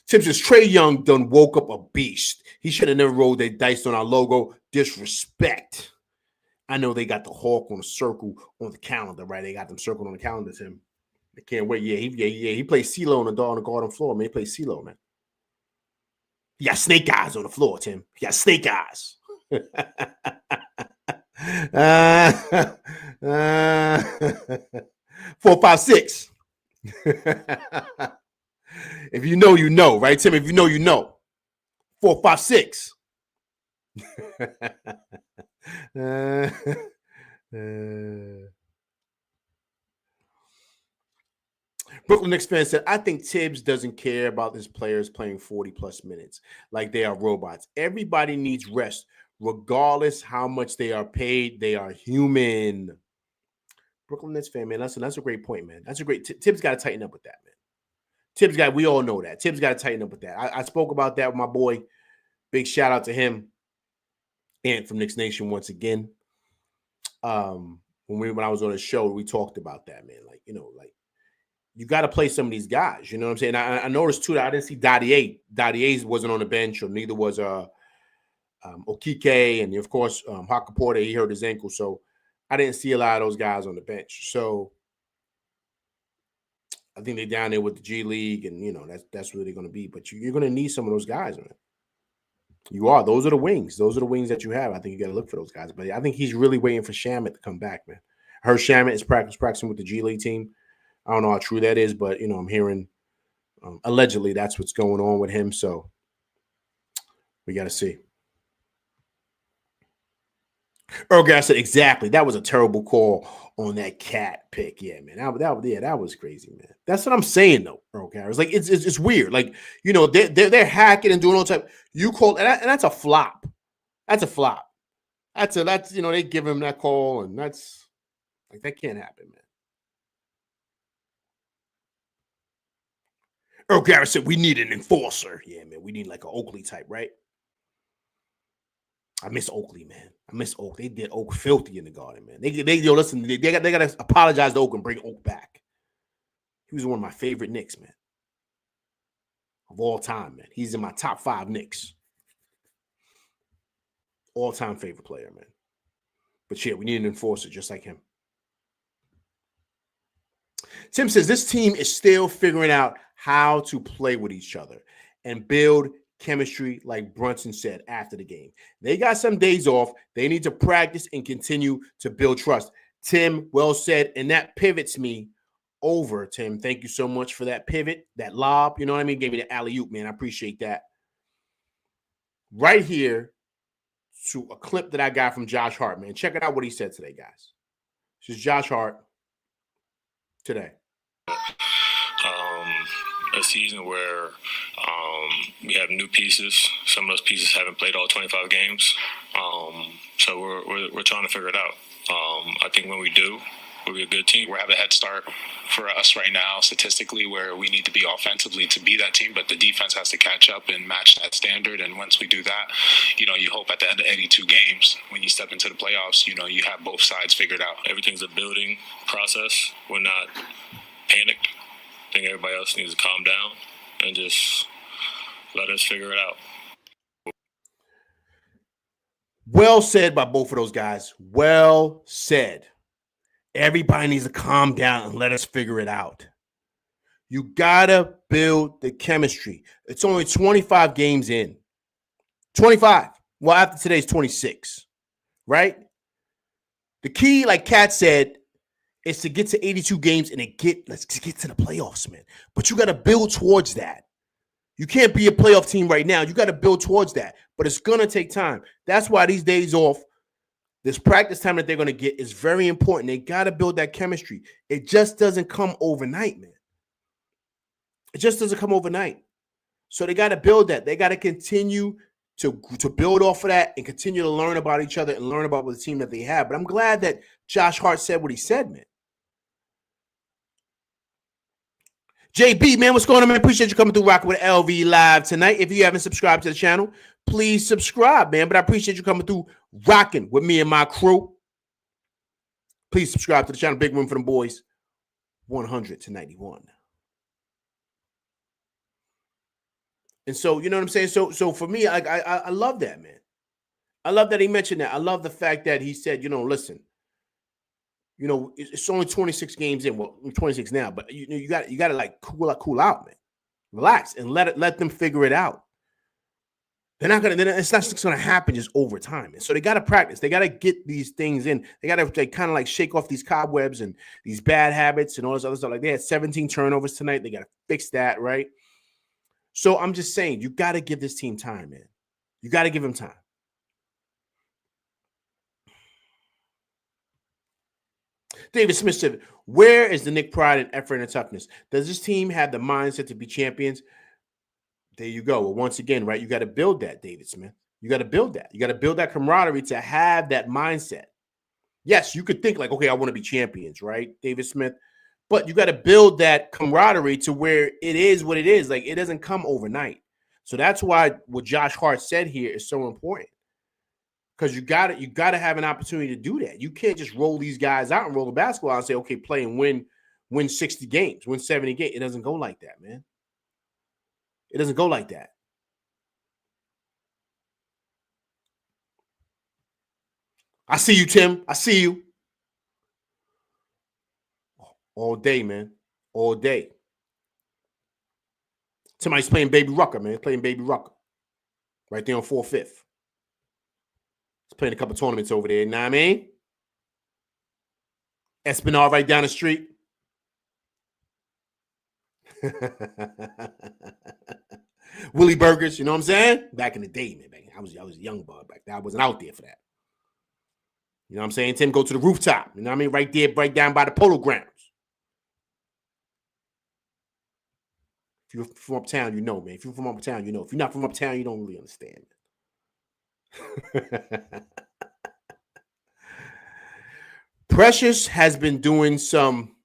Tim says Trae Young done woke up a beast. He should have never rolled their dice on our logo. Disrespect. I know they got the Hawk on the circle on the calendar, right? They got them circled on the calendar, Tim. They can't wait. Yeah. He plays CeeLo on the garden floor, man. He plays CeeLo, man. He got snake eyes on the floor, Tim. He got snake eyes. 4, 5, 6. If you know, you know, right, Tim? If you know, you know. 4, 5, 6. Brooklyn Knicks fan said, I think Tibbs doesn't care about his players playing 40-plus minutes like they are robots. Everybody needs rest. regardless how much they are paid, they are human. Brooklyn Nets fan, man. That's a great point, man. That's a great. Tibbs got to tighten up with that, man. We all know that. Tibbs got to tighten up with that. I spoke about that with my boy. Big shout out to him and from Knicks Nation once again. When I was on the show, we talked about that, man. Like, you got to play some of these guys. You know what I'm saying? I noticed too that I didn't see Dadier. Dadier wasn't on the bench, or neither was Okike, and of course Hakaporta. He hurt his ankle, so I didn't see a lot of those guys on the bench. So I think they're down there with the G League, and that's where they're going to be. But you're going to need some of those guys, man. You are. Those are the wings. Those are the wings that you have. I think you got to look for those guys. But I think he's really waiting for Shamet to come back, man. I heard Shamet is practicing with the G League team. I don't know how true that is, but I'm hearing allegedly that's what's going on with him. So we got to see. Earl Garrett said exactly. That was a terrible call on that cat pick. Yeah, man. That was crazy, man. That's what I'm saying, though. Earl Garrett. It's like it's weird. Like they're hacking and doing all type. You call and that's a flop. That's a flop. That's they give him that call, and that's like that can't happen, man. Earl Garrett said we need an enforcer. Yeah, man. We need like an Oakley type, right? I miss Oakley, man. I miss Oak. They did Oak filthy in the Garden, man. Listen. They got to apologize to Oak and bring Oak back. He was one of my favorite Knicks, man, of all time, man. He's in my top 5 Knicks, all-time favorite player, man. But yeah, we need an enforcer just like him. Tim says this team is still figuring out how to play with each other and build chemistry, like Brunson said after the game. They got some days off. They need to practice and continue to build trust. Tim, well said, and that pivots me over, Tim. Thank you so much for that pivot, that lob. You know what I mean? Gave me the alley-oop, man. I appreciate that. Right here to a clip that I got from Josh Hart, man. Check it out what he said today, guys. This is Josh Hart today. A season where we have new pieces. Some of those pieces haven't played all 25 games. So we're trying to figure it out. I think when we do, we'll be a good team. We have a head start for us right now statistically where we need to be offensively to be that team, but the defense has to catch up and match that standard. And once we do that, you hope at the end of 82 games, when you step into the playoffs, you have both sides figured out. Everything's a building process. We're not panicked. I think everybody else needs to calm down and just let us figure it out. Well said by both of those guys. Well said. Everybody needs to calm down and let us figure it out. You got to build the chemistry. It's only 25 games in. 25. Well, after today's 26, right? The key, like Kat said, is to get to 82 games and let's get to the playoffs, man. But you got to build towards that. You can't be a playoff team right now. You got to build towards that. But it's going to take time. That's why these days off, this practice time that they're going to get is very important. They got to build that chemistry. It just doesn't come overnight, man. It just doesn't come overnight. So they got to build that. They got to continue to build off of that and continue to learn about each other and learn about the team that they have. But I'm glad that Josh Hart said what he said, man. JB, man, what's going on, man? Appreciate you coming through rocking with LV Live tonight. If you haven't subscribed to the channel, please subscribe, man. But I appreciate you coming through rocking with me and my crew. Please subscribe to the channel. Big room for them boys. 100 to 91. And so, you know what I'm saying? So for me, I love that, man. I love that he mentioned that. I love the fact that he said, listen, it's only 26 games in. Well, 26 now, but you got to like cool out, man. Relax and let them figure it out. They're not gonna. It's not just gonna happen just over time. And so they got to practice. They got to get these things in. They got to kind of like shake off these cobwebs and these bad habits and all this other stuff. Like they had 17 turnovers tonight. They got to fix that, right? So I'm just saying, you got to give this team time, man. You got to give them time. David Smith said, where is the Knick pride and effort and toughness? Does this team have the mindset to be champions? There you go. Well, once again, right, you got to build that, David Smith. You got to build that. You got to build that camaraderie to have that mindset. Yes, you could think like, okay, I want to be champions, right, David Smith? But you got to build that camaraderie to where it is what it is. Like, it doesn't come overnight. So that's why what Josh Hart said here is so important. Because you got to have an opportunity to do that. You can't just roll these guys out and roll the basketball and say, okay, play and win 60 games, win 70 games. It doesn't go like that, man. It doesn't go like that. I see you, Tim. I see you. All day, man. All day. Somebody's playing Baby Rucker, man. Playing Baby Rucker. Right there on 4th, 5th. He's playing a couple tournaments over there. You know what I mean? Espinal right down the street. Willie Burgers, you know what I'm saying? Back in the day, man. I was a young bug back then. I wasn't out there for that. You know what I'm saying? Tim, go to the rooftop. You know what I mean? Right there, right down by the polo grounds. If you're from uptown, you know, man. If you're from uptown, you know. If you're not from uptown, you don't really understand. Precious has been doing some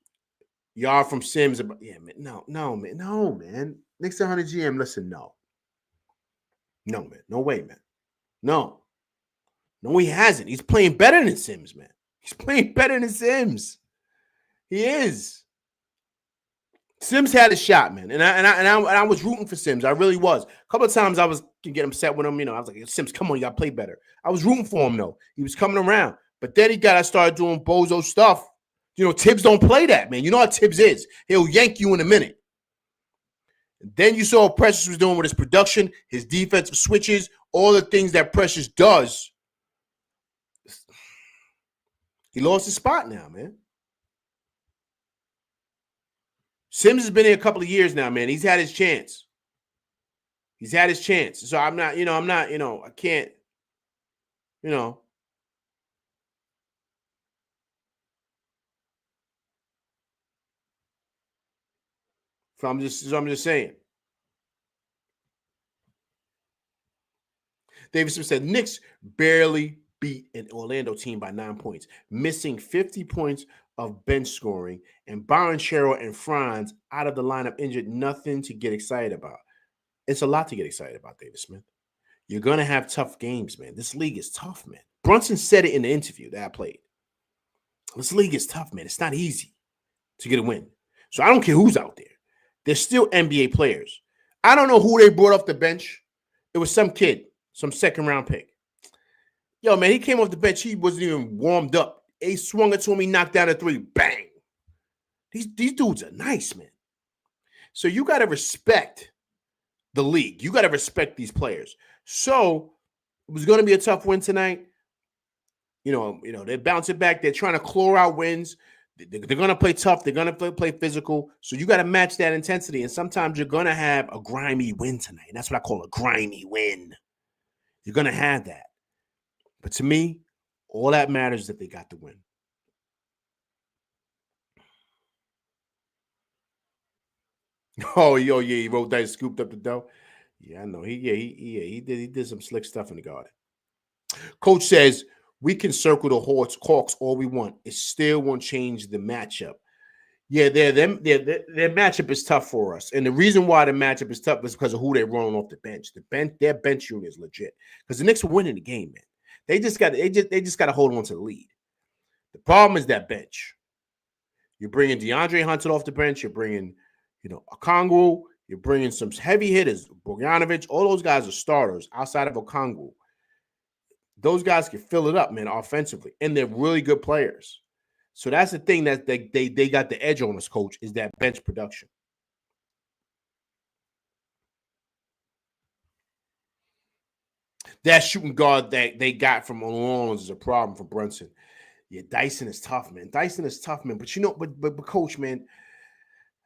y'all from Sims about, yeah, man. No, man. Knicks 100 GM, listen, no, man. No way, man. No, he hasn't. He's playing better than Sims, man. He's playing better than Sims. He is. Sims had a shot, man, and I was rooting for Sims. I really was. A couple of times I was getting upset with him. You know, I was like, Sims, come on, you got to play better. I was rooting for him, though. He was coming around. But then he got to start doing bozo stuff. You know, Tibbs don't play that, man. You know how Tibbs is. He'll yank you in a minute. And then you saw what Precious was doing with his production, his defensive switches, all the things that Precious does. He lost his spot now, man. Sims has been here a couple of years now, man. He's had his chance. So I can't, So I'm just saying. Davidson said Knicks barely beat an Orlando team by 9 points, missing 50 points of bench scoring, and Byron Sherrill and Franz out of the lineup injured. Nothing to get excited about. It's a lot to get excited about, David Smith. You're going to have tough games, man. This league is tough, man. Brunson said it in the interview that I played. This league is tough, man. It's not easy to get a win. So I don't care who's out there. There's still NBA players. I don't know who they brought off the bench. It was some kid, some second-round pick. Yo, man, he came off the bench. He wasn't even warmed up. He swung it to him. He knocked down a 3. Bang. These dudes are nice, man. So you got to respect the league. You got to respect these players. So it was going to be a tough win tonight. You know, they're bouncing back. They're trying to claw out wins. They're going to play tough. They're going to play physical. So you got to match that intensity. And sometimes you're going to have a grimy win tonight. And that's what I call a grimy win. You're going to have that. But to me, all that matters is that they got the win. Oh, yeah, he rolled dice, scooped up the dough. Yeah, I know. He did some slick stuff in the garden. Coach says, we can circle the Hawks all we want. It still won't change the matchup. Yeah, their matchup is tough for us. And the reason why the matchup is tough is because of who they're rolling off the bench. Their bench unit is legit. Because the Knicks are winning the game, man. They just got to hold on to the lead. The problem is that bench. You're bringing DeAndre Hunter off the bench. You're bringing, Okongwu. You're bringing some heavy hitters. Bogdanovic. All those guys are starters outside of Okongwu. Those guys can fill it up, man, offensively. And they're really good players. So that's the thing that they got the edge on us, Coach, is that bench production. That shooting guard that they got from New Orleans is a problem for Brunson. Yeah, Dyson is tough, man. But Coach, man,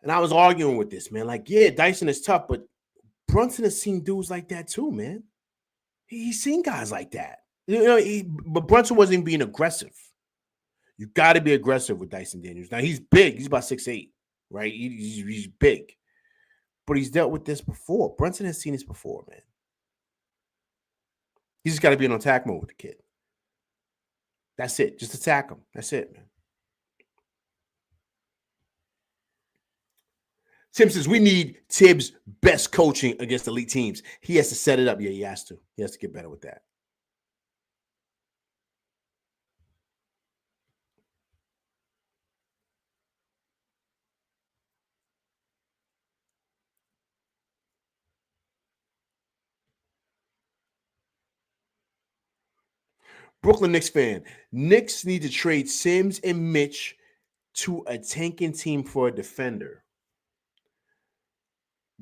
and I was arguing with this, man. Like, yeah, Dyson is tough, but Brunson has seen dudes like that too, man. He's seen guys like that. But Brunson wasn't even being aggressive. You got to be aggressive with Dyson Daniels. Now, he's big. He's about 6'8", right? He's big. But he's dealt with this before. Brunson has seen this before, man. He's just got to be in attack mode with the kid. That's it. Just attack him. That's it, man. Tim says we need Tibbs' best coaching against elite teams. He has to set it up. Yeah, he has to. He has to get better with that. Brooklyn Knicks fan. Knicks need to trade Sims and Mitch to a tanking team for a defender.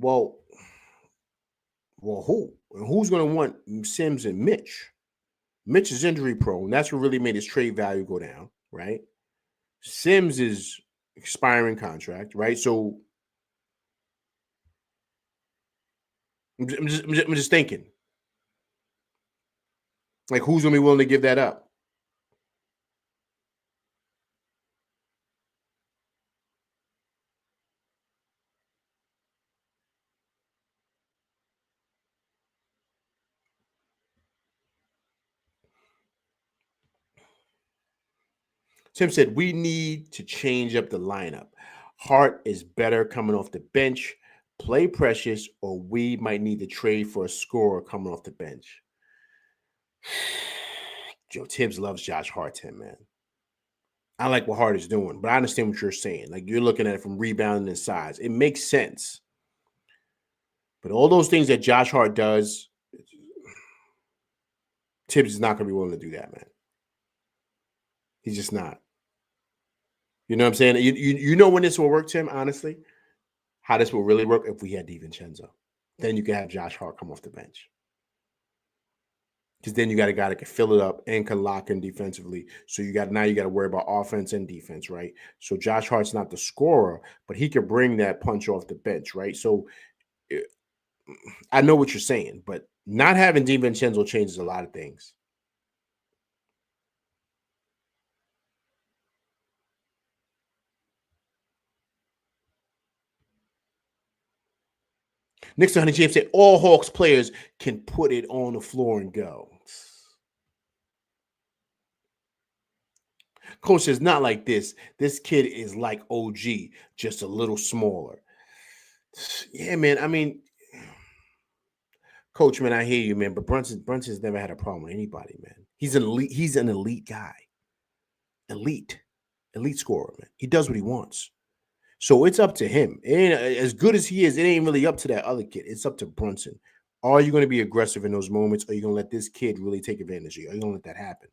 Well, who? Who's going to want Sims and Mitch? Mitch is injury prone. That's what really made his trade value go down, right? Sims is expiring contract, right? So I'm just thinking, like, who's going to be willing to give that up? Tim said, we need to change up the lineup. Hart is better coming off the bench. Play Precious, or we might need to trade for a scorer coming off the bench. Joe Tibbs loves Josh Hart, Tim, man. I like what Hart is doing, but I understand what you're saying. Like, you're looking at it from rebounding and size. It makes sense. But all those things that Josh Hart does, Tibbs is not going to be willing to do that, man. He's just not. You know what I'm saying? You know when this will work, Tim, honestly? How this will really work if we had DiVincenzo. Then you can have Josh Hart come off the bench. Because then you got a guy that can fill it up and can lock in defensively. So you got to worry about offense and defense, right? So Josh Hart's not the scorer, but he can bring that punch off the bench, right? So I know what you're saying, but not having DiVincenzo changes a lot of things. Knicks to Honey James said all Hawks players can put it on the floor and go. Coach says, not like this. This kid is like OG, just a little smaller. Yeah, man. I mean, Coach, man, I hear you, man. But Brunson's never had a problem with anybody, man. He's an elite guy. Elite scorer, man. He does what he wants. So it's up to him. And as good as he is, it ain't really up to that other kid. It's up to Brunson. Are you going to be aggressive in those moments? Or are you going to let this kid really take advantage of you? Are you going to let that happen?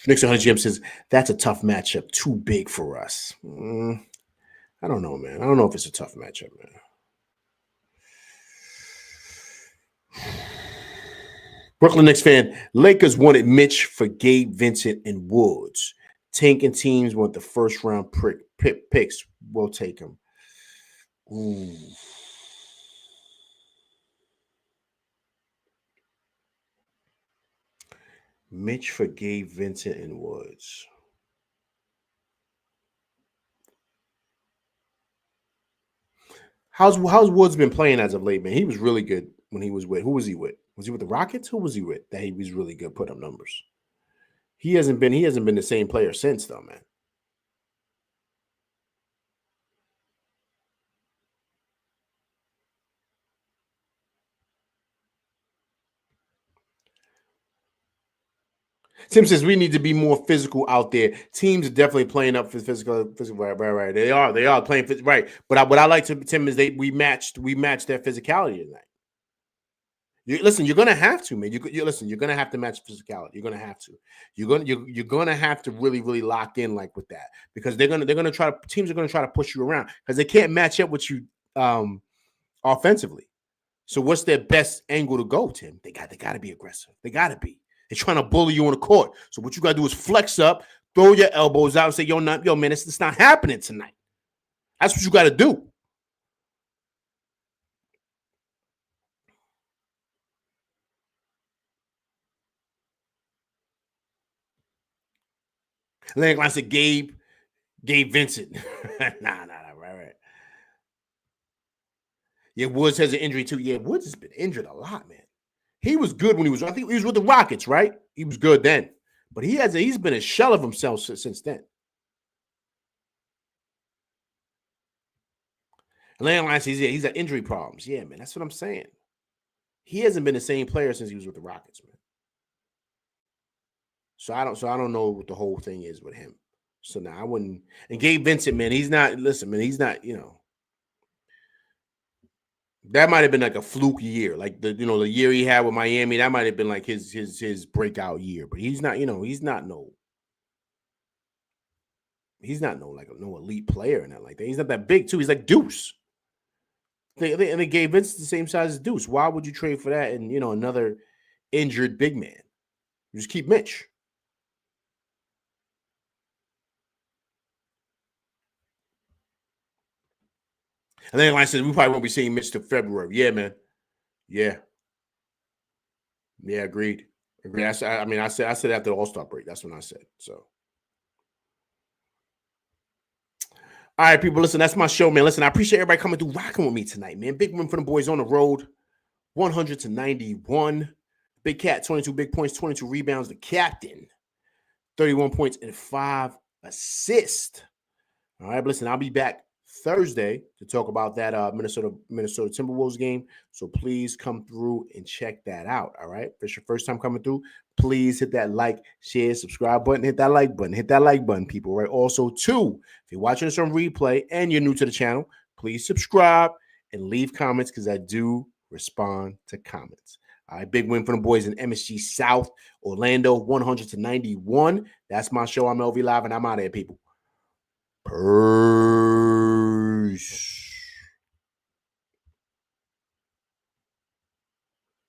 Knicks 100 GM says, that's a tough matchup. Too big for us. I don't know, man. I don't know if it's a tough matchup, man. Brooklyn Knicks fan, Lakers wanted Mitch for Gabe Vincent and Woods. Tanking teams want the first round picks. We'll take them. Ooh. Mitch for Gabe Vincent and Woods. How's Woods been playing as of late, man? He was really good when he was with. Who was he with? Was he with the Rockets? Who was he with that he was really good, put up numbers? He hasn't been the same player since, though, man. Tim says we need to be more physical out there. Teams are definitely playing up for physical. Right. They are playing right. But what I like to Tim is we matched their physicality tonight. You're gonna have to, man. You're gonna have to match physicality. You're gonna have to. You're gonna have to really lock in like with that because teams are gonna try to push you around because they can't match up with you offensively. So what's their best angle to go, Tim? They got to be aggressive. They got to be. They're trying to bully you on the court. So what you got to do is flex up, throw your elbows out, and say, yo, man, it's not happening tonight. That's what you got to do. Like I said, Gabe Vincent. Nah, right. Yeah, Woods has an injury too. Yeah, Woods has been injured a lot, man. He was good when he was. I think he was with the Rockets, right? He was good then, but he's been a shell of himself since then. Landline says, yeah, he's got injury problems. Yeah, man, that's what I'm saying. He hasn't been the same player since he was with the Rockets, man. So I don't know what the whole thing is with him. So now I wouldn't. And Gabe Vincent, man, he's not. Listen, man, he's not. That might have been like a fluke year, like the year he had with Miami. That might have been like his breakout year. But he's not. He's not no elite player and that like that. He's not that big too. He's like Deuce. They gave Vincent the same size as Deuce. Why would you trade for that and another injured big man? You just keep Mitch. And then I said we probably won't be seeing Mitch till February. Yeah, man. Yeah. Yeah, agreed. I said after the All-Star break. That's when I said. So. All right, people, listen, that's my show, man. Listen, I appreciate everybody coming through, rocking with me tonight, man. Big win for the boys on the road, 100-91. Big Cat, 22 big points, 22 rebounds. The captain, 31 points and 5 assists. All right, but listen, I'll be back Thursday to talk about that Minnesota Timberwolves game. So please come through and check that out. All right. If it's your first time coming through, please hit that like, share, subscribe button, hit that like button, people. Right. Also, too, if you're watching this on replay and you're new to the channel, please subscribe and leave comments because I do respond to comments. All right, big win for the boys in MSG South, Orlando, 100-91. That's my show. I'm LV Live, and I'm out of here, people. Peace.